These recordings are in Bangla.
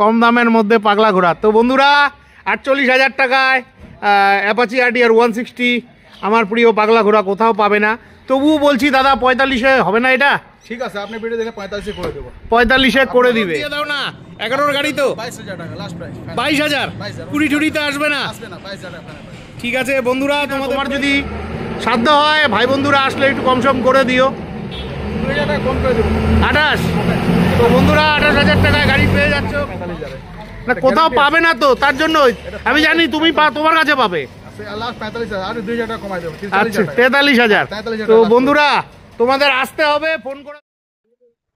কম দামের মধ্যে পাগলা ঘোড়া। তো বন্ধুরা 48,000 টাকায় অ্যাপাচি আরটিআর 160 আমার প্রিয় পাগলা ঘোড়া কোথাও পাবে না। তবুও বলছি দাদা 45-এ হবে না এটা? ঠিক আছে, আপনি ভিডিও দেখে 45-এ করে দেবো। 45-এ করে দিবে। দিয়ে দাও না, 11-র গাড়ি তো 22,000 টাকা লাস্ট প্রাইস। 22,000 কুড়ি টুড়িতে আসবে না? আসবে না, 22,000 টাকা। ঠিক আছে বন্ধুরা, তোমার যদি সাধ্য হয় ভাই বন্ধুরা আসলে একটু কম সম করে দিও। 2,000 টাকা কম করে দেবো। 28। তো বন্ধুরা 28,000 টাকায় গাড়ি পেয়ে যাচ্ছ। না কোথাও পাবে না তো, তার জন্য আমি জানি তুমি তোমার কাছে পাবে। লাস্ট 45,000 আর 2,000 টাকা কমাই দেবো। আচ্ছা 43,000। তো বন্ধুরা তোমাদের আসতে হবে ফোন করে।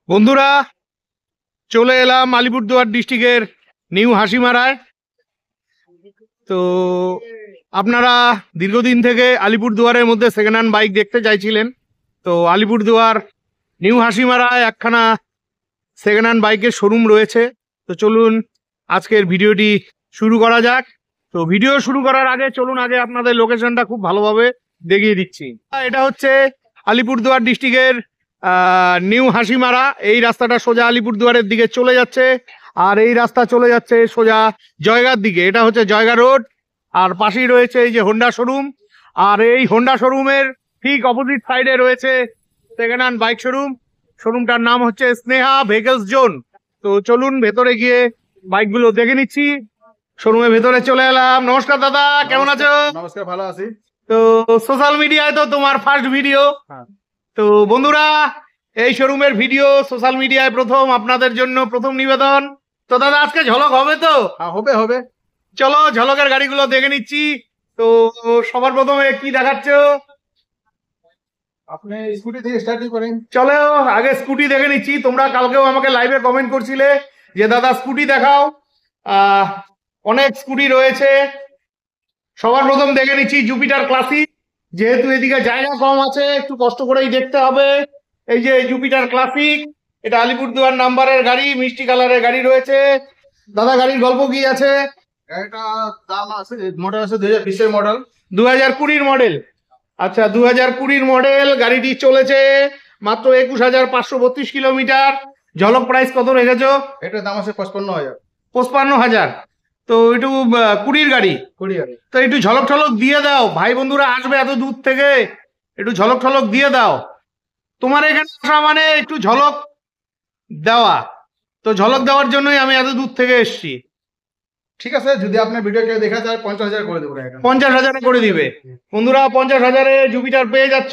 বন্ধুরা চলে এলাম আলিপুরদুয়ার ডিস্ট্রিক্টের নিউ হাসিমারায়। তো আপনারা দীর্ঘদিন থেকে আলিপুরদুয়ারের মধ্যে সেকেন্ড হ্যান্ড বাইক দেখতে চাইছিলেন। তো আলিপুরদুয়ার নিউ হাসিমারায় একখানা সেকেন্ড হ্যান্ড বাইকের শোরুম রয়েছে। তো চলুন আজকের ভিডিওটি শুরু করা যাক। তো ভিডিও শুরু করার আগে চলুন আগে আপনাদের লোকেশনটা খুব ভালোভাবে দেখিয়ে দিচ্ছি। এটা হচ্ছে আলিপুরদুয়ার ডিস্ট্রিক্টের নিউ হাসিমারা। এই রাস্তাটা সোজা আলিপুরদুয়ারের দিকে চলে যাচ্ছে, আর এই রাস্তা চলে যাচ্ছে সোজা জয়গার দিকে। এটা হচ্ছে জয়গা রোড, আর পাশেই রয়েছে এই যে হোন্ডা শোরুম। আর এই হোন্ডা শোরুমের ঠিক অপোজিট সাইডে রয়েছে সেকেন্ড হ্যান্ড বাইক শোরুম। শোরুমটার নাম হচ্ছে স্নেহা ভেহিকলস জোন। তো চলুন ভেতরে গিয়ে বাইকগুলো দেখে নিচ্ছি। শোরুমের ভেতরে চলে এলাম। নমস্কার দাদা, কেমন আছো? নমস্কার, ভালো আছি। তো সোশ্যাল মিডিয়ায় তো তোমার ফার্স্ট ভিডিও। তো বন্ধুরা এই শোরুমের ভিডিও সোশ্যাল মিডিয়ায় প্রথম, আপনাদের জন্য প্রথম নিবেদন। তো দাদা আজকে ঝলক হবে তো? হবে হবে। চলো ঝলকের গাড়িগুলো দেখে নিচ্ছি। তো সবার প্রথমে কি দেখাচ্ছ? আপনি স্কুটি থেকে স্টার্ট করেন। চলো আগে স্কুটি দেখে নিচ্ছি। তোমরা কালকেও আমাকে লাইভে কমেন্ট করছিলে যে দাদা স্কুটি দেখাও। অনেক স্কুটি রয়েছে। সবার প্রথম দেখে নিচ্ছি জুপিটার ক্লাসিক। যেহেতু এদিকে জায়গা কম আছে একটু কষ্ট করেই দেখতে হবে। এই যে জুপিটার ক্লাসিক, এটা আলিপুরদুয়ার নাম্বারের গাড়ি, মিষ্টি কালারের গাড়ি রয়েছে। দাদা গাড়ির গল্প কি আছে? এটা দাম আছে, মডেল আছে 2020-এর মডেল। 2020-র মডেল। আচ্ছা 2020-র মডেল। গাড়িটি চলেছে মাত্র 21,532 কিলোমিটার। ঝলক প্রাইস কত রেখেছো? এটার দাম আছে 55,000। 55,000। তো একটু 20-র গাড়ি, তো একটু ঝলক ঠলক দিয়ে দাও। ভাই বন্ধুরা আসবে এত দূর থেকে, একটু ঝলক ঠলক দিয়ে দাও। তোমার এখানে আসা মানে একটু ঝলক দেওয়া। তো ঝলক দেওয়ার জন্যই আমি এত দূর থেকে এসছি। ঠিক আছে, যদি আপনার ভিডিও কেউ দেখা যায় 50,000 করে দেবো। 50,000 করে দিবে। বন্ধুরা 50,000-এ জুপিটার পেয়ে যাচ্ছ।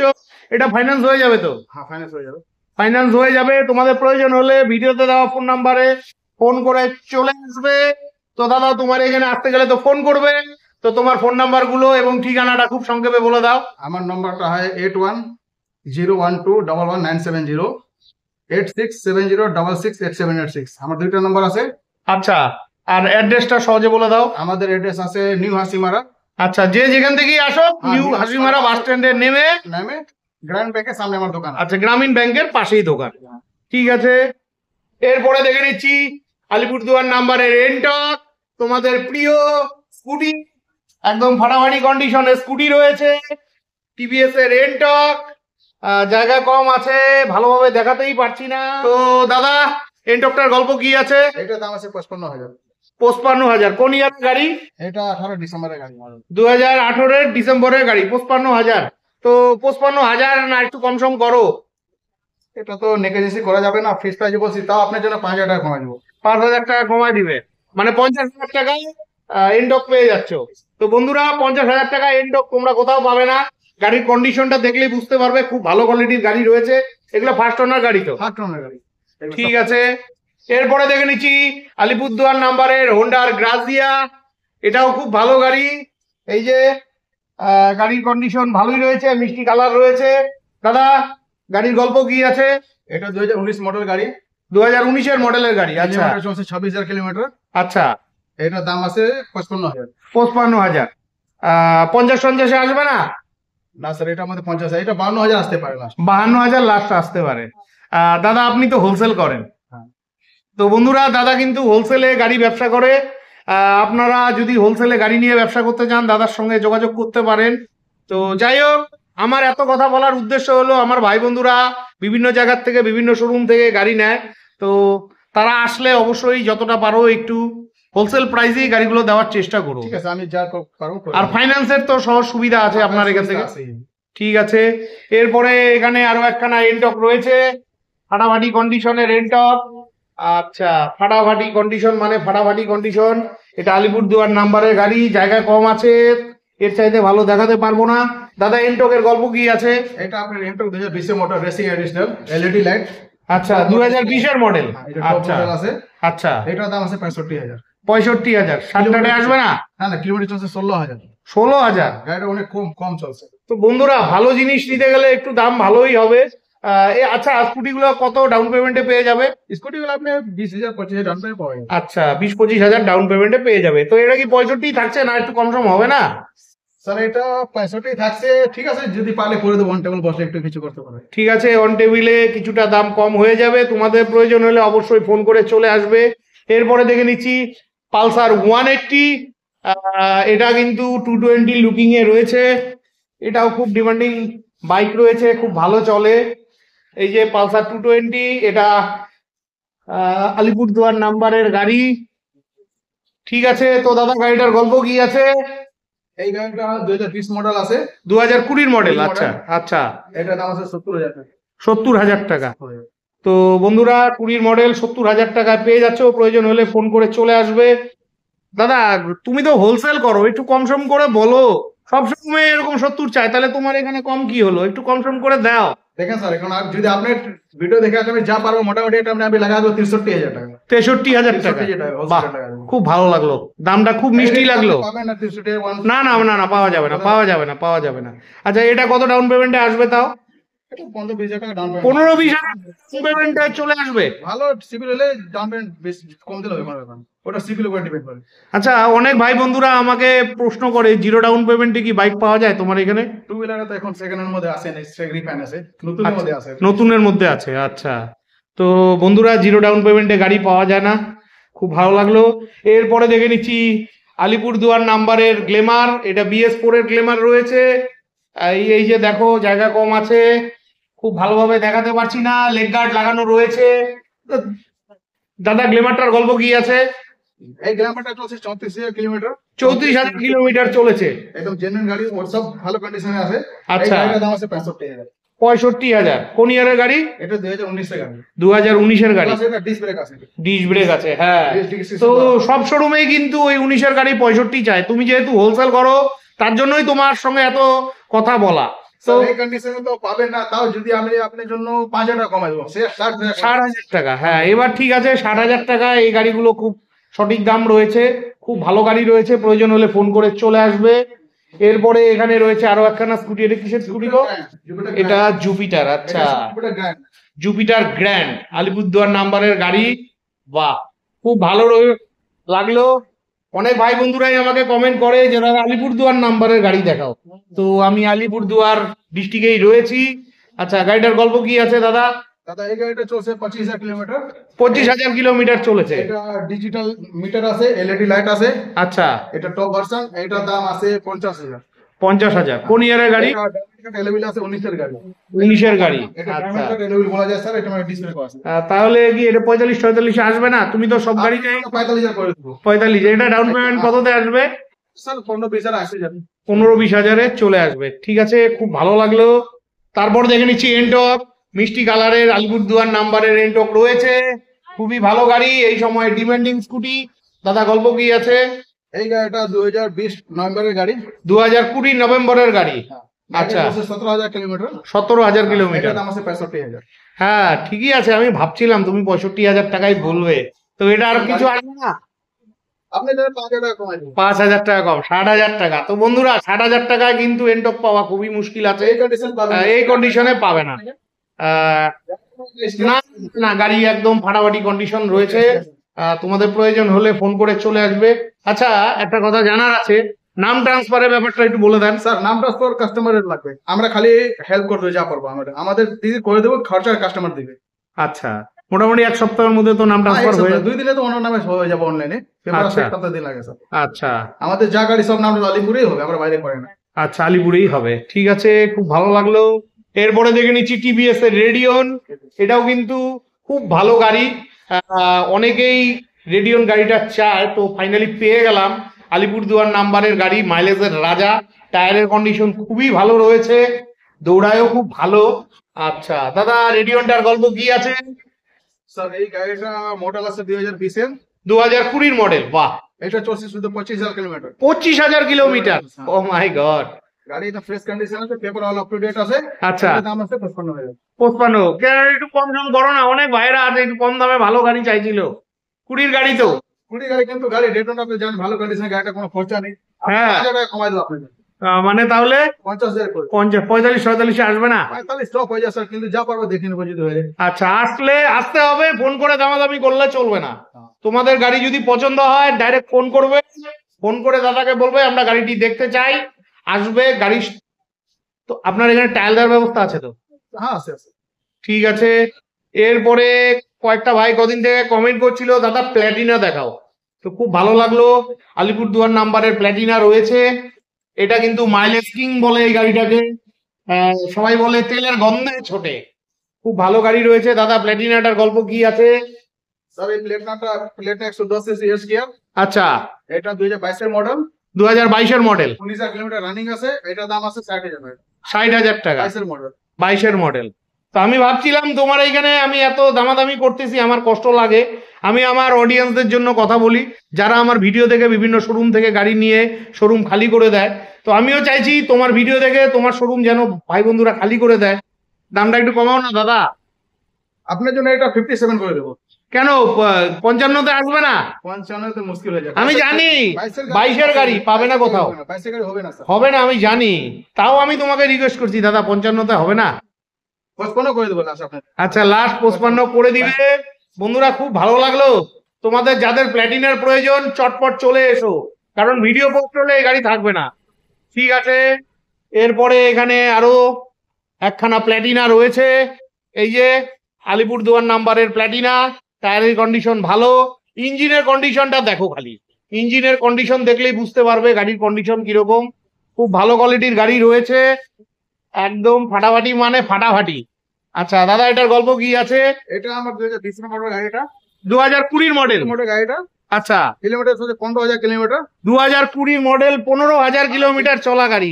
এটা ফাইন্যান্স হয়ে যাবে তো? হ্যাঁ, ফাইন্যান্স হয়ে যাবে। ফাইন্যান্স হয়ে যাবে। তোমাদের প্রয়োজন হলে ভিডিওতে দেওয়া ফোন নাম্বারে ফোন করে চলে আসবে। তো দাদা তোমার এখানে আসতে গেলে তো ফোন করবে। তো তোমার ফোন নাম্বার গুলো এবং ঠিকানাটা খুব সংক্ষেপে বলে দাও। আমার নম্বরটা হয় 8101211970, 8670668786। আমার দুইটা নম্বর আছে। আচ্ছা, আর অ্যাড্রেসটা সহজে বলে দাও। আমাদের অ্যাড্রেস আছে নিউ হাসিমারা। আচ্ছা, যে যেখান থেকেই আসো নিউ হাসিমারা বাস স্ট্যান্ডে নেমে গ্রামীণ ব্যাংকের সামনে আমার দোকান। আচ্ছা, গ্রামীণ ব্যাংকের পাশেই দোকান। ঠিক আছে, এরপরে দেখে নিচ্ছি আলিপুরদুয়ার নাম্বারের এনটক, তোমাদের প্রিয় স্কুটি। একদম ফাটাফাটি কন্ডিশনের স্কুটি রয়েছে, টিভিএস এর এনটক। জায়গা কম আছে, ভালোভাবে দেখাতেই পারছি না। তো দাদা এনটকটার গল্প কি আছে? এটার দাম আছে 55,000। 55,000। কোন ইয়ারের গাড়ি? এটা 18 ডিসেম্বরের গাড়ি। 2018-এর ডিসেম্বরের গাড়ি। 55,000। তো 55,000 না একটু কম সম করো? এটা তো নেগোসিয়েশন করা যাবে না, ফিক্স প্রাইস বলছি, তাও আপনার জন্য 5,000 টাকা কমাই দেবো। 5,000 টাকা কমায় দিবে, মানে 50,000 টাকায় এনটক পেয়ে যাচ্ছ। তো বন্ধুরা 50,000 টাকা এনটক তোমরা কোথাও পাবে না। গাড়ির কন্ডিশনটা দেখলেই বুঝতে পারবে, খুব ভালো কোয়ালিটির গাড়ি রয়েছে। এগুলো ফার্স্ট ওনার গাড়ি তো? ফার্স্ট ওনার গাড়ি। ঠিক আছে, এরপরে দেখে নিচ্ছি আলিপুরদুয়ার নাম্বারের হোন্ডার গ্রাজিয়া। এটাও খুব ভালো গাড়ি। এই যে গাড়ির কন্ডিশন ভালোই রয়েছে, মিষ্টি কালার রয়েছে। দাদা গাড়ির গল্প কি আছে? এটা 2019 মডেল গাড়ি। 2019-এর মডেলের গাড়ি। আচ্ছা, 26,000 কিলোমিটার। আচ্ছা, এটার দাম আছে 55,000। 55,000। 50-50-এ আসবে না? না স্যার, এটা আমাদের 50,000, এটা 52,000 আসতে পারে না। 52,000 লাস্ট আসতে পারে। দাদা আপনি তো হোলসেল করেন। তো বন্ধুরা দাদা কিন্তু হোলসেলে গাড়ি ব্যবসা করে। আপনারা যদি হোলসেলে গাড়ি নিয়ে ব্যবসা করতে চান দাদার সঙ্গে যোগাযোগ করতে পারেন। তো যাই হোক, আমার এত কথা বলার উদ্দেশ্য হলো আমার ভাই বন্ধুরা বিভিন্ন জায়গার থেকে বিভিন্ন শোরুম থেকে গাড়ি নেয়। তো তারা আসলে অবশ্যই যতটা পারো একটু হোলসেল প্রাইসেই গাড়িগুলো দেওয়ার চেষ্টা করো। ঠিক আছে, আমি যা পারবো করে আর দেবো। ফাইন্যান্সের তো সহজ সুবিধা আছে আপনার এখান থেকে। আছে। ঠিক আছে, এরপরে এখানে আরো একখানা এনটক রয়েছে, ফাটাফাটি কন্ডিশনের এনটক। আচ্ছা, ফাটাফাটি কন্ডিশন মানে ফাটাফাটি কন্ডিশন। এটা আলিপুরদুয়ার নাম্বারের গাড়ি, জায়গা কম আছে, এর চাইতে ভালো দেখাতে পারবো না। দাদা এনটকের গল্প কি আছে? এটা আপনার Ntorq 2020 motor racing additional LED light. আচ্ছা, 2020-এর মডেল। এটা টপ আচ্ছা মডেল আছে। আচ্ছা, এটার দাম আছে 65,000। 65,000। সাতটাতে আসবে না? না কিলোমিটার চলছে 16,000। 16,000? গাড়িটা অনেক কম চলছে। তো বন্ধুরা, ভালো জিনিস নিতে গেলে একটু দাম ভালোই হবে। আচ্ছা, স্কুটি গুলো কত ডাউন পেমেন্টে পেয়ে যাবে? স্কুটি গুলো আপনি 20,000-25,000 ডাউন পেমেন্ট পাবেন। আচ্ছা, 20-25,000 ডাউন পেমেন্টে পেয়ে যাবে। তো এটা কি 65 থাকছে না একটু কম সম হবে না? স্যার এটা 65 থাকছে, ঠিক আছে, যদি পারলে করে দেবো, অন টেবিল বসে একটু কিছু করতে পারে। ঠিক আছে, অন টেবিলে কিছুটা দাম কম হয়ে যাবে। তোমাদের প্রয়োজন হলে অবশ্যই ফোন করে চলে আসবে। এরপরে দেখে নিচ্ছি পালসার 180। এটা কিন্তু 220 লুকিং এ রয়েছে। এটাও খুব ডিমান্ডিং বাইক রয়েছে, খুব ভালো চলে। এই যে পালসার 220, এটা আলিপুরদুয়ার নাম্বারের গাড়ি। ঠিক আছে, তো দাদা গাড়িটার গল্প কি আছে? এই গাড়িটা 2020 মডেল আছে। 2020 মডেল। আচ্ছা আচ্ছা, এটার দাম আছে 70,000 টাকা। 70,000 টাকা। তো বন্ধুরা, 20 মডেল 70,000 টাকায় পেয়ে যাচ্ছ। প্রয়োজন হলে ফোন করে চলে আসবে। দাদা তুমি তো হোলসেল করো, একটু কম সম করে বলো। সবসময় এরকম 70 চাই, তাহলে তোমার এখানে কম কি হলো? একটু কম সম করে দাও। দেখেন স্যার, এখন আর যদি আপনার ভিডিও দেখে আসলে আমি যা পারবো মোটামুটি এটা আমি লাগাবো 63,000 টাকা। 63,000 টাকা? 63,000 টাকা, বাহ, খুব ভালো লাগলো, দামটা খুব মিষ্টি লাগলো। পাবেন না 63,000? না না না না, পাওয়া যাবে না, পাওয়া যাবে না, পাওয়া যাবে না। আচ্ছা, এটা কত ডাউন পেমেন্টে আসবে তাও? এটা 15-20,000 টাকা ডাউন পেমেন্ট। 15-20,000 ডাউন পেমেন্টে চলে আসবে? ভালো সিভিল হলে ডাউন পেমেন্ট বেশি কম দিলে হবে, কোনো ব্যাপার না। ওটা সিভিল উপর ডিপেন্ড করে। আচ্ছা, অনেক ভাই বন্ধুরা আমাকে প্রশ্ন করে, জিরো ডাউন পেমেন্টে কি বাইক পাওয়া যায় তোমার এখানে? টু হুইলার তো এখন সেকেন্ডের মধ্যে আসে না, রিফাইন আছে, নতুনের মধ্যে আছে। নতুনের মধ্যে আছে। আচ্ছা, তো বন্ধুরা, জিরো ডাউন পেমেন্টে গাড়ি পাওয়া যায় না, খুব ভালো লাগলো। এরপরে দেখে নিচ্ছি আলিপুরদুয়ার নাম্বারের গ্লেমার। এটা BS4 এর গ্লেমার রয়েছে। এই যে দেখো, জায়গা কম আছে, খুব ভালোভাবে দেখাতে পারছি না। লেগ গার্ড লাগানো রয়েছে। দাদা গ্লেমারটার গল্প কি আছে? এই গ্রামটা চলছে 34,000 কিলোমিটার। 34,000 কিলোমিটার চলেছে। একদম জেনুইন গাড়ি, ওর সব ভালো কন্ডিশনে আছে। আচ্ছা, এই গাড়িটার দাম আছে 65,000। 65,000? কোন ইয়ারের গাড়ি? এটা 2019 এর গাড়ি। 2019-এর গাড়ি। প্লাস এটা ডিস্ক ব্রেক আছে। ডিস্ক ব্রেক আছে, হ্যাঁ। তো সব শোরুমেই কিন্তু ওই 19-এর গাড়ি 65 চায়। তুমি যেহেতু হোলসেল করো, তার জন্যই তোমার সঙ্গে এত কথা বলা। তো এই কন্ডিশনে তো পাবেন না, তাও যদি আমি আপনার জন্য 5,000 টাকা কমাই দেবো, সে 60,000 টাকা। হ্যাঁ, এবার ঠিক আছে, 60,000 টাকা। এই গাড়িগুলো খুব সঠিক দাম রয়েছে, খুব ভালো গাড়ি রয়েছে। প্রয়োজন হলে ফোন করে চলে আসবে। এরপরে এখানে রয়েছে আরো একখানা স্কুটি। এটা কিসের স্কুটি গো? এটা জুপিটার। আচ্ছা, জুপিটার গ্র্যান্ড, আলিপুরদুয়ার নাম্বারের গাড়ি। বাহ, খুব ভালো লাগলো। অনেক ভাই বন্ধুরাই আমাকে কমেন্ট করে যে দাদা আলিপুরদুয়ার নাম্বারের গাড়ি দেখাও। তো আমি আলিপুরদুয়ার ডিস্ট্রিক্টেই রয়েছি। আচ্ছা, গাড়িটার গল্প কি আছে দাদা? দাদা এই গাড়িটা চলছে 25,000 কিলোমিটার। 25,000 কিলোমিটার চলেছে। এটা ডিজিটাল মিটার আছে, এলইডি লাইট আছে। আচ্ছা, এটা টপ ভার্সন। এটার দাম আছে 50,000। 50,000? কোন ইয়ারের গাড়ি? এলেবিল আছে 19-এর গাড়ি। 19-এর গাড়ি। এটা আচ্ছা, এলেবিল বলা যায় স্যার, এটা মানে ডিসপ্লে করা আছে। তাহলে কি এটা 45-46 আসবে না? তুমি তো সব গাড়ি চাই 45,000 করে দেবো। 45। এটা ডাউন পেমেন্ট কততে আসবে? স্যার 15-20,000 আসে যাবে। 15-20,000-এ চলে আসবে। ঠিক আছে, খুব ভালো লাগলো। তারপর দেখে নিচ্ছি এনটক, মিষ্টি কালারের আলিপুরদুয়ার নাম্বারের এনটক রয়েছে। খুবই ভালো গাড়ি, এই সময় ডিমান্ডিং স্কুটি। দাদা গল্প কি আছে? এই গাড়িটা 2020 নভেম্বরের গাড়ি। 2020 নভেম্বরের গাড়ি। আচ্ছা, 17,000 কিলোমিটার। 17,000 কিলোমিটার। দাম আছে 65,000। হ্যাঁ, ঠিকই আছে। আমি ভাবছিলাম তুমি 65,000 টাকাই বলবে। তো এটা আর কিছু আসবে না? আপনি যারা 5,000 টাকা কমাই দেবো। 5,000 টাকা কম, 60,000 টাকা। তো বন্ধুরা, 60,000 টাকায় কিন্তু এনটক পাওয়া খুবই মুশকিল আছে। এই কন্ডিশন পাবেন না। এই কন্ডিশনে পাবে না। না না, গাড়ি একদম ফাটাফাটি কন্ডিশন রয়েছে। তোমাদের প্রয়োজন হলে ফোন করে চলে আসবে। আচ্ছা, একটা কথা জানার আছে, নাম ট্রান্সফারের ব্যাপারটা একটু বলে দেন। স্যার নাম ট্রান্সফার কাস্টমারের লাগবে, আমরা খালি হেল্প করতে যা পারবো আমাদের দিদি করে দেবো, খরচা কাস্টমার দিবে। আচ্ছা, মোটামুটি 1 সপ্তাহের মধ্যে তো নাম ট্রান্সফার হয়ে যাবে। 2 দিনে তো অন্য নামে হয়ে যাবে অনলাইনে। আচ্ছা, দিন লাগে স্যার। আচ্ছা, আমাদের যা গাড়ি সব নাম আলিপুরেই হবে, আমরা বাইরে করে না। আচ্ছা, আলিপুরেই হবে। ঠিক আছে, খুব ভালো লাগলো। এরপরে দেখে নিচ্ছি TVS এর রেডিয়ন। এটাও কিন্তু খুব ভালো গাড়ি। অনেকেই রেডিয়ন গাড়িটা চায়, তো ফাইনালি পেয়ে গেলাম। আলিপুরদুয়ার নাম্বারের গাড়ি, মাইলেজের রাজা, টায়ারের কন্ডিশন খুবই ভালো রয়েছে, দৌড়ায়ও খুব ভালো। আচ্ছা দাদা, রেডিয়নটার গল্প কি আছে? স্যার এই গাড়িটা মডেল আছে 2020-এর, 2020 মডেল। বাহ, এটা চলছে শুধু 25,000 kilometre. 25,000 kilometre, oh my God. গাড়ি এটা ফ্রেশ কন্ডিশন আছে, paper all up to date আছে। আচ্ছা, এটার দাম আছে 55,000। 55, একটু কম দাম করো না, অনেক ভাইরা আছে একটু কম দামে ভালো গাড়ি চাইছিল। 20 গাড়ি তো, 20 গাড়ি, কিন্তু গাড়ি ডেটন আপনি জানেন ভালো কন্ডিশনে, গাড়িটা কোনো খরচা নেই। হ্যাঁ। 5,000 টাকা কমাই দেবো আপনাকে। মানে তাহলে 50,000 করে। 50, 45, 47 আসবে না? 45 স্টপ হয়ে যায় স্যার, কিন্তু যা পারবো দেখে নেবো যদি হয়ে যায়। আচ্ছা, আসতে হবে, ফোন করে দামাদামি করলে চলবে না। তোমাদের গাড়ি যদি পছন্দ হয় ডাইরেক্ট ফোন করবে, ফোন করে দাদাকে বলবে আমরা গাড়িটি দেখতে চাই, আসবে গাড়ি। তো আপনার এখানে টায়ার দেওয়ার ব্যবস্থা আছে তো? হ্যাঁ আছে আছে। ঠিক আছে। এরপরে কয়েকটা ভাই কদিন থেকে কমেন্ট করছিল দাদা প্ল্যাটিনা দেখাও, তো খুব ভালো লাগলো। আলিপুরদুয়ার নাম্বারের প্ল্যাটিনা রয়েছে। এটা কিন্তু মাইলেজ কিং বলে এই গাড়িটাকে, সবাই বলে তেলের গন্ধে ছোটে। খুব ভালো গাড়ি রয়েছে দাদা। প্ল্যাটিনাটার গল্প কি আছে? স্যার এই প্লেটনা 110 সিসি এস গিয়ার। আচ্ছা, এটা 2022 এর মডেল, 2022 মডেল, 19,000 কিলোমিটার রানিং আছে। এটার দাম আছে 60,000 টাকা। 60,000 টাকা, 22 এর মডেল। 22 মডেল। তো আমি ভাবছিলাম তোমার এইখানে আমি এত দামাদামি করতেছি, আমার কষ্ট লাগে। আমি আমার অডিয়েন্সদের জন্য কথা বলি, যারা আমার ভিডিও দেখে বিভিন্ন শোরুম থেকে গাড়ি নিয়ে শোরুম খালি করে দেয়। তো আমিও চাইছি তোমার ভিডিও দেখে তোমার শোরুম যেন ভাই বন্ধুরা খালি করে দেয়। দামটা একটু কমাও না দাদা। আপনার জন্য এটা 57 করে দেবো। কেন 55-তে আসবে না? 55 তো মুশকিল হয়ে যাবে। আমি জানি 22-এর গাড়ি পাবে না কোথাও, 22 গাড়ি হবে না স্যার। হবে না আমি জানি, তাও আমি তোমাকে রিকোয়েস্ট করছি দাদা 55-তে হবে না? 55 করে দেবো লাস্ট আপনার। আচ্ছা, লাস্ট 55 করে দিবে। বন্ধুরা খুব ভালো লাগলো। তোমাদের যাদের প্ল্যাটিনার প্রয়োজন চটপট চলে এসো, কারণ ভিডিও পোস্ট হলে এই গাড়ি থাকবে না। ঠিক আছে। এরপরে এখানে আরো একখানা প্ল্যাটিনা রয়েছে, এই যে আলিপুরদুয়ার নাম্বারের প্ল্যাটিনা। টায়ারের কন্ডিশন ভালো, ইঞ্জিনের কন্ডিশনটা দেখো খালি, ইঞ্জিনের কন্ডিশন দেখলেই বুঝতে পারবে গাড়ির কন্ডিশন কিরকম। খুব ভালো কোয়ালিটির গাড়ি রয়েছে, একদম ফাটাফাটি মানে ফাটাফাটি। আচ্ছা দাদা, এটার গল্প কি আছে? এটা আমার 2020 এর মডেল গাড়িটা, 2020 মডেল মডেল গাড়িটা। আচ্ছা, কিলোমিটার হচ্ছে 15,000 কিলোমিটার। 2020 মডেল, 15,000 কিলোমিটার চলা গাড়ি,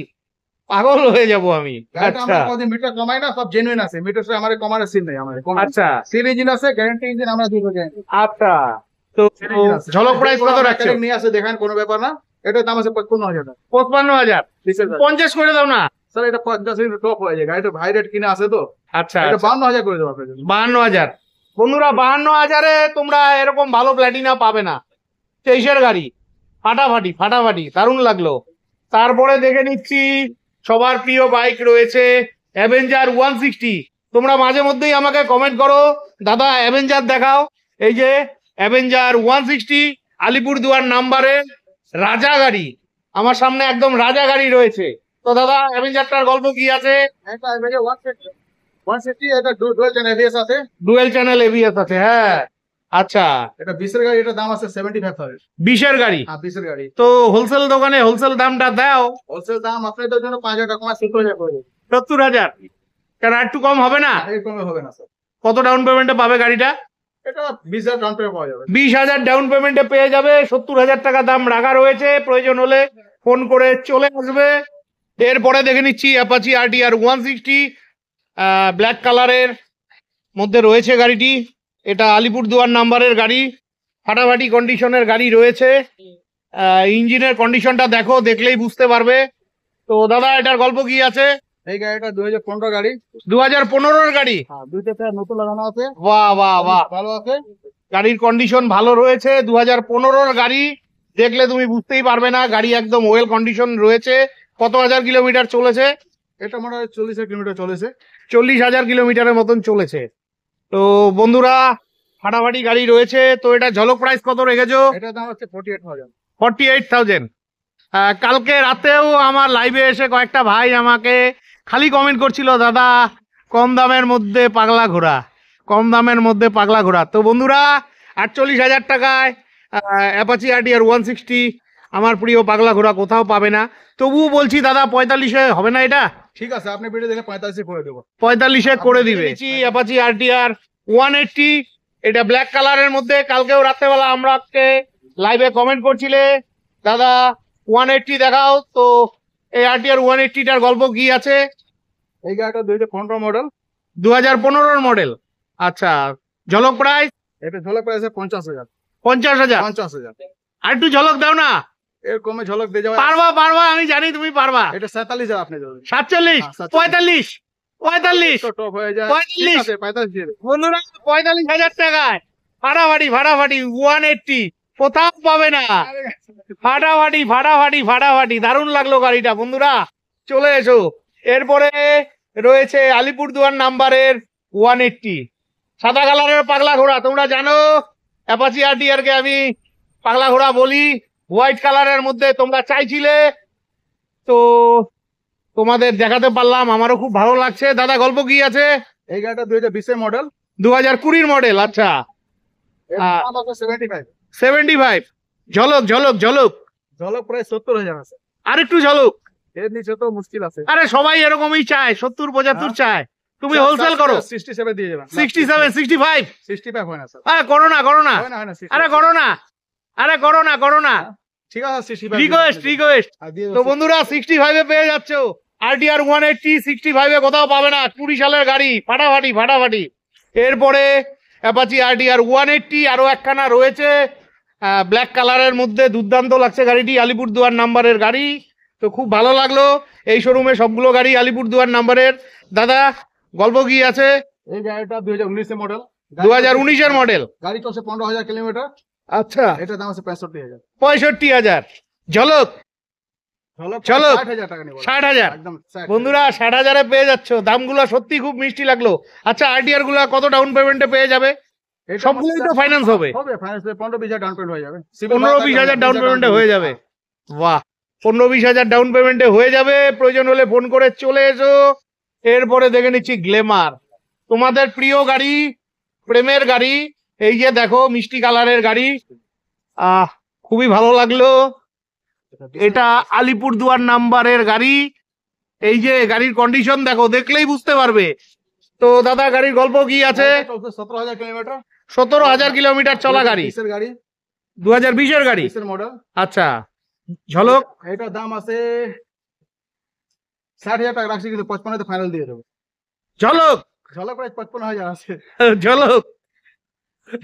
পাগল হয়ে যাব আমি। গাড়িটা আচ্ছা আমরা কদিন মিটার কমাই না, সব জেনুইন আছে। মিটার সে আমাদের কমার সিন নেই আমাদের। আচ্ছা সিল ইঞ্জিন আছে, গ্যারান্টি ইঞ্জিন আমরা দিব গ্যারান্টি। আচ্ছা, তো ঝলক প্রাইস কত রাখছে? নিয়ে আসে দেখেন, কোনো ব্যাপার না। এটার দাম আছে 55,000 টাকা। 55,000, 50 করে দাও না স্যার এটা 50 টপ হয়ে যায়, গাড়িটা ভাই রেট কিনে আসে তো। আচ্ছা, এটা 52,000 করে দেবো আপনাদের জন্য। 52,000। বন্ধুরা 52,000-এ তোমরা এরকম ভালো প্ল্যাটিনা পাবে না। 23-এর গাড়ি, ফাটাফাটি ফাটাফাটি, দারুণ লাগলো। তারপরে দেখে নিচ্ছি সবার প্রিয় বাইক রয়েছে অ্যাভেঞ্জার 160। তোমরা মাঝে মধ্যেই আমাকে কমেন্ট করো দাদা অ্যাভেঞ্জার দেখাও। এই যে অ্যাভেঞ্জার 160 আলিপুরদুয়ার নাম্বারের রাজা গাড়ি, আমার সামনে একদম রাজা গাড়ি রয়েছে। তো দাদা অ্যাভেঞ্জারটার গল্প কি আছে? এটা এবারে 150 এটা ডুয়াল চ্যানেল এবিএস আছে। ডুয়েল চ্যানেল এবিএস আছে, হ্যাঁ। আচ্ছা, এটা 20 এর গাড়ি, এটা দাম আছে 75,000। 20-এর গাড়ি? হ্যাঁ 20 এর গাড়ি। তো হোলসেল দোকানে হোলসেল দামটা দাও। হোলসেল দাম আপনাদের জন্য 5,000 টাকা কমা 70,000 করে দেবো। 70,000, কেন একটু কম হবে না? এর কমে হবে না স্যার। কত ডাউন পেমেন্টে পাবে গাড়িটা? এটা 20,000 ডাউন পেমেন্ট পাওয়া যাবে। 20,000 ডাউন পেমেন্টে পেয়ে যাবে। 70,000 টাকা দাম রাখা রয়েছে, প্রয়োজন হলে ফোন করে চলে আসবে। এরপরে দেখে নিচ্ছি অ্যাপাচি আরটিআর 160 ব্ল্যাক কালারের মধ্যে রয়েছে গাড়িটি। এটা আলিপুরদুয়ার নাম্বারের গাড়ি, ফাটাফাটি কন্ডিশনের গাড়ি রয়েছে। ইঞ্জিনের কন্ডিশনটা দেখো, দেখলেই বুঝতে পারবে। তো দাদা এটার গল্প কি আছে? এই গাড়িটা 2015 গাড়ি। 2015-এর গাড়ি? হ্যাঁ, দুইটা টায়ার নতুন লাগানো আছে। বাহ বাহ বাহ, ভালো আছে। গাড়ির কন্ডিশন ভালো রয়েছে। 2015-এর গাড়ি, দেখলে তুমি বুঝতেই পারবে না, গাড়ি একদম ওয়েল কন্ডিশন রয়েছে। কত হাজার কিলোমিটার চলেছে? এটা মনে হয় 40 কিলোমিটার চলেছে। 40,000 কিলোমিটারের মতন চলেছে। তো বন্ধুরা ফাটাফাটি গাড়ি রয়েছে। তো এটা ঝলক প্রাইস কত রেখেছো? এটার দাম হচ্ছে 48,000। 48,000। কালকে রাতেও আমার লাইভে এসে কয়েকটা ভাই আমাকে খালি কমেন্ট করছিল দাদা কম দামের মধ্যে পাগলা ঘোড়া, কম দামের মধ্যে পাগলা ঘোড়া। তো বন্ধুরা 48,000 টাকায় অ্যাপাচি আরটিআর 160 আমার প্রিয় পাগলা ঘোড়া কোথাও পাবে না। তবুও বলছি দাদা 45-এ হবে না এটা? ঠিক আছে, আপনি ভিডিও দেখে 45 করে দেবো। 45-এ করে দিবে। অ্যাপাচি আরটিআর 180 এটা ব্ল্যাক কালারের মধ্যে। কালকেও রাত্রেবেলা আমরা লাইভে কমেন্ট করছিলে দাদা 180 দেখাও, তো এই আরটিআর 180টার গল্প কি আছে? এই গাড়িটা 2015 মডেল। 2015 মডেল। আচ্ছা, ঝলক প্রাইস? এটা ঝলক প্রাইস 50,000। 50,000? 50,000। আর একটু ঝলক দাও না। এর কমে ঝলক দিয়ে যাবে? পারবা, আমি জানি তুমি পারবা। এটা 47,000 আপনি দেবেন। 47? 45? 45? টপ হয়ে যায়। 45? 45 দিয়ে দেবেন। বন্ধুরা 45,000 টাকায় ফাটাফাটি 180 কোথাও পাবে না। ফাটাফাটি দারুণ লাগলো গাড়িটা। বন্ধুরা চলে এসো। এরপরে রয়েছে আলিপুরদুয়ার নাম্বারের 180 সাদা কালারের পাগলা ঘোড়া। তোমরা জানো অ্যাপাচি আরটিআর কে আমি পাগলা ঘোড়া বলি। হোয়াইট কালারের মধ্যে তোমরা চাইছিলে, তো তোমাদের দেখাতে পারলাম, আমারও খুব ভালো লাগছে। দাদা গল্প কি আছে? এই গাড়িটা 2020 এর মডেল। 2020 মডেল। আচ্ছা, 75। ঝলক ঝলক প্রায় 70,000 আছে। আরেকটু ঝলক। এর নিচে তো মুশকিল আছে। আরে সবাই এরকমই চায়, 70-75 চায়। তুমি হোলসেল করো। 67 দিয়ে যাবেন। 67, 65? 65 হয় না স্যার। আরে করো না। হয় না, আরে করো না। ঠিক আছে 65 রিকোয়েস্ট। তো বন্ধুরা 65 এ পেয়ে যাচ্ছ আরটিআর 180। 65 এ কোথাও পাবে না। 20 সালের গাড়ি। ফাটাফাটি। এরপরে অ্যাপাচি আরটিআর 180 আরো একখানা রয়েছে ব্ল্যাক কালারের মধ্যে। দুর্দান্ত লাগছে গাড়িটি। আলিপুরদুয়ার নাম্বারের গাড়ি। তো খুব ভালো লাগলো। এই শোরুমে সবগুলো গাড়ি আলিপুরদুয়ার নাম্বারের। দাদা গল্প কি আছে? এই গাড়িটা 2019 এর মডেল। 2019 এর মডেল। গাড়ি চলছে 15,000 কিলোমিটার। আচ্ছা, এটা দাম আছে 65,000। 65,000। ঝলক 60,000 টাকা নেব। 60,000? একদম 60,000। বন্ধুরা 60,000 এ পেয়ে যাচ্ছ। দামগুলো সত্যি খুব মিষ্টি লাগলো। আচ্ছা, আরটিআর গুলা কত ডাউন পেমেন্টে পেয়ে যাবে? সবগুলোই তো ফাইন্যান্স হবে? ফাইন্যান্স 15-20,000 ডাউন পেমেন্ট হয়ে যাবে। 15-20,000 ডাউন পেমেন্টে হয়ে যাবে। বাহ, 15-20,000 ডাউন পেমেন্টে হয়ে যাবে। প্রয়োজন হলে ফোন করে চলে এসো। এরপরে দেখে নিচ্ছি গ্ল্যামার, তোমাদের প্রিয় গাড়ি, প্রেমের গাড়ি। এই যে দেখো মিষ্টি কালারের গাড়ি। খুবই ভালো লাগলো। এটা আলিপুরদুয়ার নাম্বারের গাড়ি। এই যে গাড়ির কন্ডিশন দেখো, দেখলেই বুঝতে পারবে। তো দাদা গাড়ির গল্প কি আছে? 17,000 কিলোমিটার। 17,000 কিলোমিটার চলা গাড়ি। 2020 এর গাড়ি। মডেল। আচ্ছা, ঝলক? এটার দাম আছে 60,000 টাকা রাখছি, কিন্তু 55 তে ফাইনাল দিয়ে দেবো। ঝলক প্রায় 55,000 আছে। ঝলক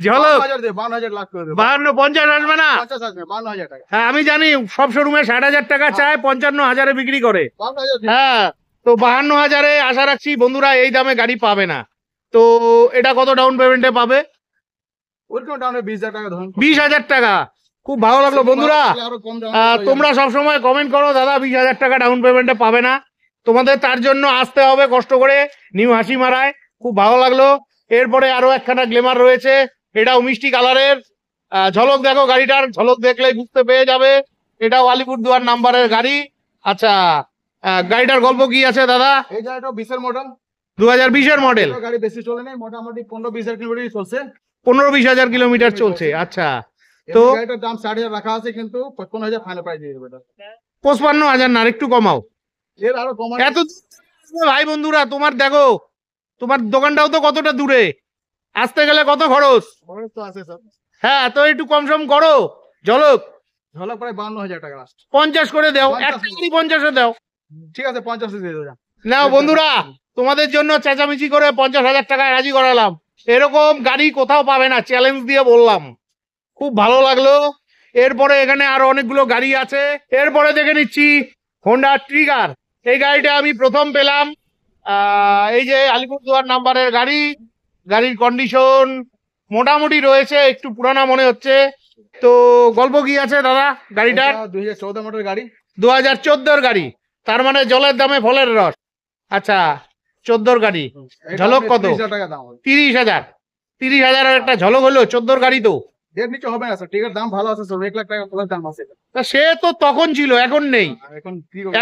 52,000 লাখ করে দেবো। 52-50 আসবে না? 50 আসবে, 52,000 টাকা। হ্যাঁ আমি জানি, সব শোরুমে 60,000 টাকা চায়, 55,000 এ বিক্রি করে। 52,000। হ্যাঁ, তো 52,000 এ আশা রাখছি বন্ধুরা এই দামে গাড়ি পাবে না। তো এটা কত ডাউন পেমেন্টে পাবে? ওরকম ডাউনে 20,000 টাকা ধরুন। 20,000 টাকা। খুব ভালো লাগলো বন্ধুরা। তোমরা সবসময় কমেন্ট করো দাদা 20,000 টাকা ডাউন পেমেন্টে পাবে না। তোমাদের তার জন্য আসতে হবে কষ্ট করে নিউ হাসিমারায়। খুব ভালো লাগলো। এরপরে আরো একখানা গ্ল্যামার রয়েছে, এটাও মিষ্টি কালারের। ঝলক দেখো গাড়িটার, ঝলক দেখলেই বুঝতে পেরে যাবে এটাও আলিপুরদুয়ার নাম্বারের গাড়ি। আচ্ছা, গাড়িটার গল্প কি আছে দাদা? এই গাড়িটা 20 এর মডেল। 2020 এর মডেল। গাড়ি বেশি চলে নাই, মোটামুটি 15-20,000 কিলোমিটার চলছে। 15-20,000 কিলোমিটার চলছে। আচ্ছা, তো গাড়িটার দাম 60,000 রাখা আছে, কিন্তু 55,000 ফাইনাল প্রাইস দিয়ে দেবে। 55,000 না, একটু কমাও। এর আরো কমাই। এত ভাই বন্ধুরা, তোমার দেখো তোমার দোকানটাও তো কতটা দূরে, আসতে গেলে কত খরচ। তো আছে স্যার। হ্যাঁ, তো একটু কম সম করো। ঝলক প্রায় 52,000 টাকা লাস্ট। 50 করে দাও। একটা গাড়ি 50 এ দাও। ঠিক আছে, 50 দিয়ে দেবো। নাও বন্ধুরা, তোমাদের জন্য চেঁচামেচি করে 50,000 টাকায় রাজি করালাম। এরকম গাড়ি কোথাও পাবে না, চ্যালেঞ্জ দিয়ে বললাম। খুব ভালো লাগলো। এরপরে এখানে আরো অনেকগুলো গাড়ি আছে। এরপরে দেখে নিচ্ছি হোন্ডা ট্রিগার। এই গাড়িটা আমি প্রথম পেলাম। এই যে আলিপুরদুয়ার নাম্বারের গাড়ি। গাড়ির কন্ডিশন মোটামুটি রয়েছে, একটু পুরানা মনে হচ্ছে। তো গল্প কি আছে দাদা গাড়িটার? 2014 মডেল গাড়ি। 2014 গাড়ি, তার মানে জলের দামে ফলের রস। আচ্ছা, 14 গাড়ি। ঝলক কত? 30,000 টাকা দাম। 30,000? 30,000 আর একটা ঝলক হলো 14 গাড়ি। তো এর নিচে হবে না স্যার, টিকের দাম ভালো আছে, 1 লাখ টাকা প্লাস দাম আছে। সে তো তখন ছিল, এখন নেই।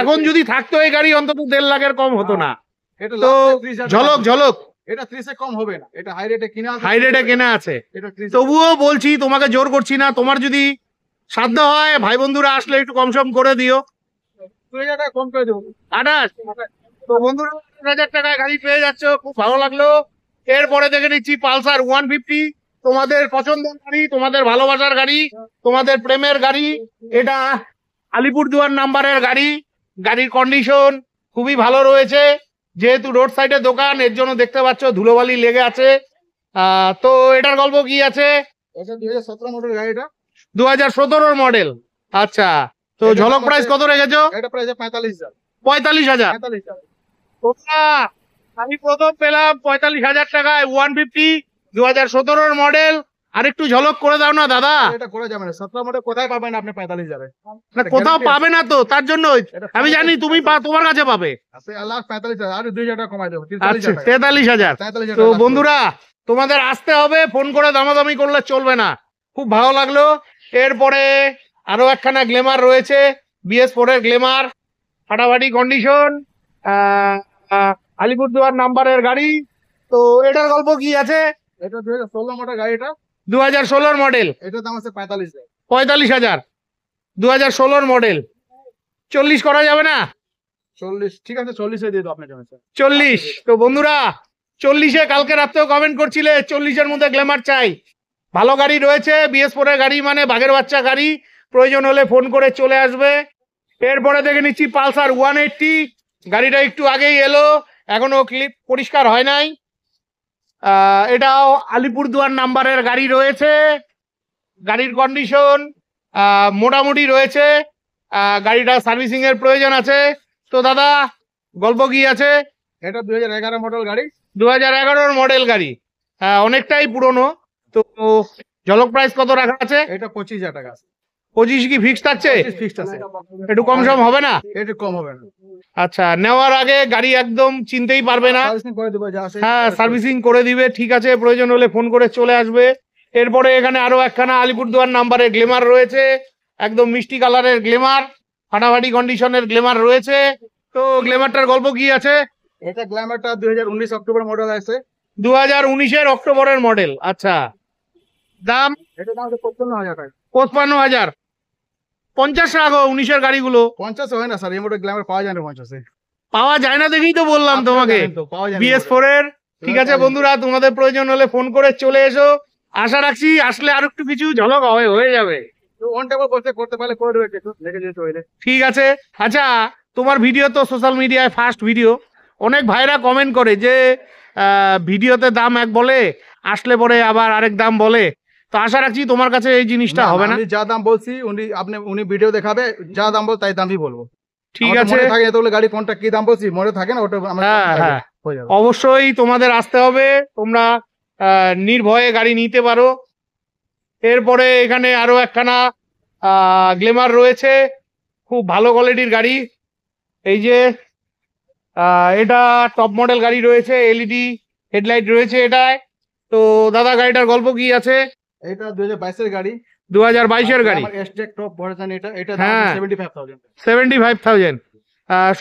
এখন যদি থাকতো এই গাড়ি অন্তত 1.5 লাখের কম হতো না। তো ঝলক এটা 30 এ কম হবে না, এটা হাই রেটে কিনা আছে। হাই রেটে কেনা আছে। এটা 30। তবুও বলছি, তোমাকে জোর করছি না, তোমার যদি সাধ্য হয় ভাই বন্ধুরা আসলে একটু কম সম করে দিও। 2,000 টাকা কম করে দেবো। 28? তো বন্ধুরা 28,000 টাকায় গাড়ি পেয়ে যাচ্ছ, খুব ভালো লাগলো। এরপরে দেখে নিচ্ছি পালসার 150 তোমাদের পছন্দের গাড়ি, তোমাদের ভালোবাসার গাড়ি, তোমাদের প্রেমের গাড়ি। এটা আলিপুরদুয়ার নাম্বারের গাড়ি। গাড়ির কন্ডিশন খুবই ভালো রয়েছে, যেহেতু রোড সাইডে দোকান, এর জন্য দেখতে পাচ্ছ ধুলোবালি লেগে আছে। তো এটার গল্প কি আছে? এটা 2017 মডেল গাড়িটা। 2017 মডেল। আচ্ছা, তো এটা ঝলক আমাদের- প্রাইস কত রেখেছো? এটা প্রাইস 45,000। 45,000। 45,000। তোমরা আমি প্রথম পেলাম 45,000 টাকায় 150 2017 মডেল। আর একটু ঝলক করে দাও না দাদা। এটা করে যাবে না, 17 মডেল কোথায় পাবেন আপনি 45,000 না, কোথাও পাবে না তো, তার জন্য আমি জানি তুমি তোমার কাছে পাবে। আছে আল্লাহ 45,000 আর 2,000 টাকা কমাই দেবো, আচ্ছা, 43,000 টাকা। 43,000। 43,000 তো টাকা। বন্ধুরা, তোমাদের আসতে হবে, ফোন করে দামাদামি করলে চলবে না। খুব ভালো লাগলো। এরপরে আরো একখানা গ্লেমার রয়েছে, BS4 এর গ্লেমার, ফাটাফাটি কন্ডিশন, আলিপুরদুয়ার নাম্বারের গাড়ি। তো এটার গল্প কি আছে? এটা 2016 মডেল গাড়িটা। 2016 মডেল। এটার দাম আছে 45,000। 45,000। 2016 মডেল। 40 করা যাবে না? 40 ঠিক আছে, 40 দিয়ে দাও আপনার জন্য স্যার। 40। তো বন্ধুরা, 40-এ কালকে রাত্রেও কমেন্ট করছিলে 40-এর মধ্যে গ্ল্যামার চাই। ভালো গাড়ি রয়েছে, BS4 এর গাড়ি মানে বাঘের বাচ্চা গাড়ি। প্রয়োজন হলে ফোন করে চলে আসবে। এরপরে দেখে নিচ্ছি পালসার 180। গাড়িটা একটু আগেই এলো, এখনো ক্লিপ পরিষ্কার হয় নাই। এটাও আলিপুরদুয়ার নাম্বারের গাড়ি রয়েছে। গাড়ির কন্ডিশন মোটামুটি রয়েছে। গাড়িটা সার্ভিসিং এর প্রয়োজন আছে। তো দাদা, গল্প কি আছে? এটা 2011 মডেল গাড়ি। 2011 মডেল গাড়ি। অনেকটাই পুরনো। তো ঝলক প্রাইস কত রাখা আছে? এটা 25,000 টাকা আছে। 25 কি ফিক্সড থাকছে? ফিক্সড আছে। একটু কম সম হবে না? এটা কম হবে না। আচ্ছা, নেওয়ার আগে গাড়ি একদম চিনতেই পারবে না। সার্ভিসিং করে দেবো যা আছে। হ্যাঁ, সার্ভিসিং করে দিবে, ঠিক আছে। প্রয়োজন হলে ফোন করে চলে আসবে। এরপরে এখানে আরো একখানা আলিপুরদুয়ার নাম্বারের গ্লেমার রয়েছে, একদম মিষ্টি কালারের গ্লেমার, ফাটাফাটি কন্ডিশনের গ্লেমার রয়েছে। তো গ্লেমারটার গল্প কি আছে? এটা গ্ল্যামারটা 2019 অক্টোবর মডেল আছে। 2019-এর অক্টোবরের মডেল। আচ্ছা, দাম? এটা দাম আছে 55,000 টাকা। 55,000। 50 টাকা 19-এর গাড়িগুলো 50 হয় না স্যার, এই মডেল গ্ল্যামার পাওয়া যায় না 50-এ। পাওয়া যায় না দেখেই তো বললাম তোমাকে। পাওয়া যায় না BS4 এর। ঠিক আছে বন্ধুরা, তোমাদের প্রয়োজন হলে ফোন করে চলে এসো। আশা রাখছি আসলে আর একটু কিছু ঝলক হয়ে যাবে। অন টেবল করতে পারলে করে দেবে, একটু দেখে যেতে হইলে। ঠিক আছে। আচ্ছা, তোমার ভিডিও তো সোশ্যাল মিডিয়ায় ফার্স্ট ভিডিও। অনেক ভাইরা কমেন্ট করে যে ভিডিওতে দাম এক বলে, আসলে পরে আবার আরেক দাম বলে। তো আশা রাখছি তোমার কাছে এই জিনিসটা হবে না। আমি যা দাম বলছি উনি ভিডিও দেখাবে, যা দাম বল তাই দামই বলবো। ঠিক আছে। মনে থাকে এতগুলো গাড়ি কোনটা কি দাম বলছি মনে থাকে না, ওটা আমরা হ্যাঁ, হয়ে যাবে। অবশ্যই তোমাদের আসতে হবে। তোমরা নির্ভয়ে গাড়ি নিতে পারো। এরপরে এখানে আরো একখানা গ্লেমার রয়েছে, খুব ভালো কোয়ালিটির গাড়ি। এই যে এটা টপ মডেল গাড়ি রয়েছে, LED হেডলাইট রয়েছে এটায়। তো দাদা, গাড়িটার গল্প কি আছে? এটা 2022 এর গাড়ি। 2022-এর গাড়ি। আমার এসজেক টপ ভার্সন। এটা হ্যাঁ। দাম 75,000। 75,000।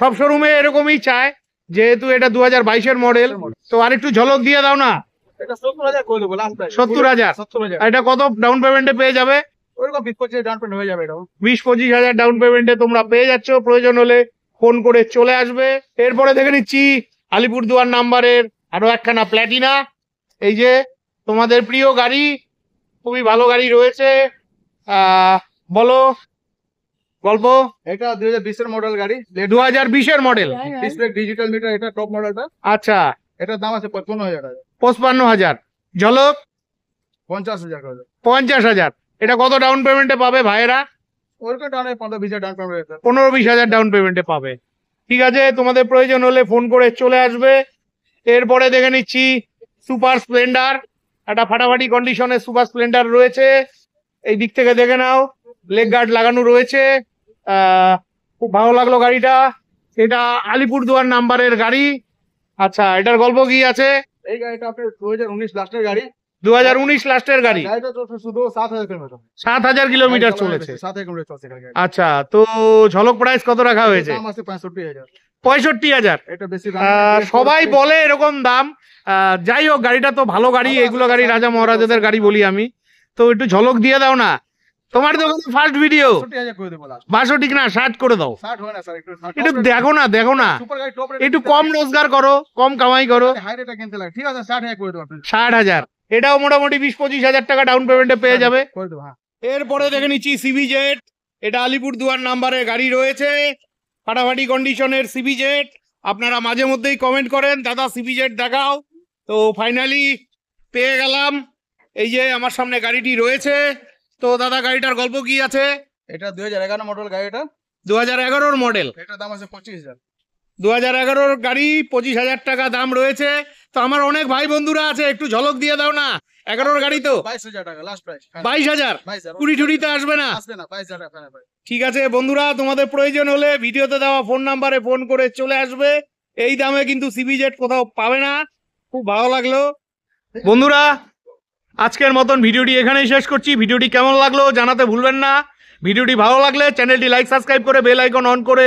সব শোরুমে এরকমই চায়, যেহেতু এটা 2022-এর মডেল। তো আরেকটু ঝলক দিয়ে দাও না। এটা 70,000 করে দেবো লাস্ট প্রাইস। 70,000। 70,000। এটা কত ডাউন পেমেন্টে পেয়ে যাবে? ওরকম 20-25 ডাউন পেমেন্ট হয়ে যাবে। এটাও 20-25,000 ডাউন পেমেন্টে তোমরা পেয়ে যাচ্ছ। প্রয়োজন হলে ফোন করে চলে আসবে। এরপরে দেখে নিচ্ছি আলিপুরদুয়ার নাম্বারের আরো একখানা প্ল্যাটিনা। এই যে তোমাদের প্রিয় গাড়ি, খুবই ভালো গাড়ি রয়েছে। বলো গল্প। এটা 2020 এর মডেল গাড়ি। 2020-এর মডেল। ডিসপ্লে ডিজিটাল মিটার, এটা টপ মডেলটা। আচ্ছা, এটার দাম আছে 55,000 টাকা। 55,000। ঝলক 50,000 করে দেবো। 50,000। এটা কত ডাউন পেমেন্টে পাবে ভাইয়েরা? ওরকম ডাউনে 15-20 ডাউন পেমেন্ট হয়েছে। 15-20,000 ডাউন পেমেন্টে পাবে। ঠিক আছে, তোমাদের প্রয়োজন হলে ফোন করে চলে আসবে। এরপরে দেখে নিচ্ছি সুপার স্প্লেন্ডার। একটা ফাটাফাটি কন্ডিশনের সুপার স্প্লেন্ডার রয়েছে। এই দিক থেকে দেখে নাও, লেগ গার্ড লাগানো রয়েছে। খুব ভালো লাগলো গাড়িটা। এটা আলিপুরদুয়ার নাম্বারের গাড়ি। আচ্ছা, এটার গল্প কি আছে? এই গাড়িটা আপনার 2019 লাস্টের গাড়ি। 2019 লাস্টের গাড়ি। গাড়িটা তো শুধু 7,000 কিলোমিটার। 7,000 কিলোমিটার চলেছে। 7,000 কিলোমিটার চলছে গাড়ি। আচ্ছা, তো ঝলক প্রাইস কত রাখা হয়েছে? দাম আছে 65,000। 65,000। এটা বেশি সবাই বলে এরকম দাম। যাই হোক, গাড়িটা তো ভালো গাড়ি। এগুলো গাড়ি রাজা মহারাজাদের গাড়ি বলি আমি। তো একটু ঝলক দিয়ে দাও না। তোমার তো ফার্স্ট ভিডিও। 65,000 করে দেবো লাস্ট। 62 না 60 করে দাও। 60 হয় না স্যার, একটু দেখো না। সুপার গাড়ি টপ রেট। একটু কম রোজগার করো, কম কামাই করো। হাই রেটে কিনতে লাগে। ঠিক আছে 60,000 করে দেবো আপনি। 60,000। এটাও মোটামুটি 20-25 হাজার টাকা ডাউন পেমেন্টে পেয়ে যাবে। করে দেবো, হ্যাঁ। এরপরে দেখে নিচ্ছি সিবিজেড। এটা আলিপুরদুয়ার নাম্বারে গাড়ি রয়েছে, ফাটাফাটি কন্ডিশনের সিবিজেড। আপনারা মাঝে মধ্যেই কমেন্ট করেন দাদা সিবিজেড দেখাও, তো ফাইনালি পেয়ে গেলাম। এই যে আমার সামনে গাড়িটি রয়েছে। তো দাদা গাড়িটার গল্প কি আছে? এটা 2011 মডেল গাড়ি। এটা 2011 মডেল। এটার দাম আছে 25,000। 2011 গাড়ি, 25,000 টাকা দাম রয়েছে। তো আমার অনেক ভাই বন্ধুরা আছে, একটু ঝলক দিয়ে দাও না। 11 গাড়ি তো 22,000 টাকা লাস্ট প্রাইস। 22,000। 22,000 কুড়ি টুড়িতে আসবে না? আসবে না, 22,000 টাকা ভাই। ঠিক আছে বন্ধুরা, তোমাদের প্রয়োজন হলে ভিডিওতে দেওয়া ফোন নাম্বারে ফোন করে চলে আসবে। এই দামে কিন্তু সিবিজেড কোথাও পাবে না। খুব ভালো লাগলো বন্ধুরা। আজকের মতন ভিডিওটি এখানেই শেষ করছি। ভিডিওটি কেমন লাগলো জানাতে ভুলবেন না। ভিডিওটি ভালো লাগলে চ্যানেলটি লাইক সাবস্ক্রাইব করে বেল আইকন অন করে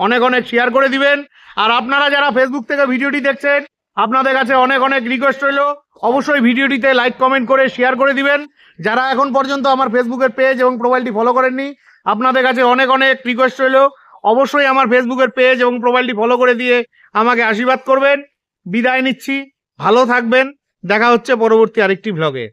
অনেক অনেক শেয়ার করে দিবেন। আর আপনারা যারা ফেসবুক থেকে ভিডিওটি দেখছেন, আপনাদের কাছে অনেক অনেক রিকোয়েস্ট রইল, অবশ্যই ভিডিওটিতে লাইক কমেন্ট করে শেয়ার করে দিবেন। যারা এখন পর্যন্ত আমার ফেসবুকের পেজ এবং প্রোফাইলটি ফলো করেননি, আপনাদের কাছে অনেক অনেক রিকোয়েস্ট রইল, অবশ্যই আমার ফেসবুকের পেজ এবং প্রোফাইলটি ফলো করে দিয়ে আমাকে আশীর্বাদ করবেন। বিদায় নিচ্ছি, ভালো থাকবেন, দেখা হচ্ছে পরবর্তী আরেকটি ভ্লগে।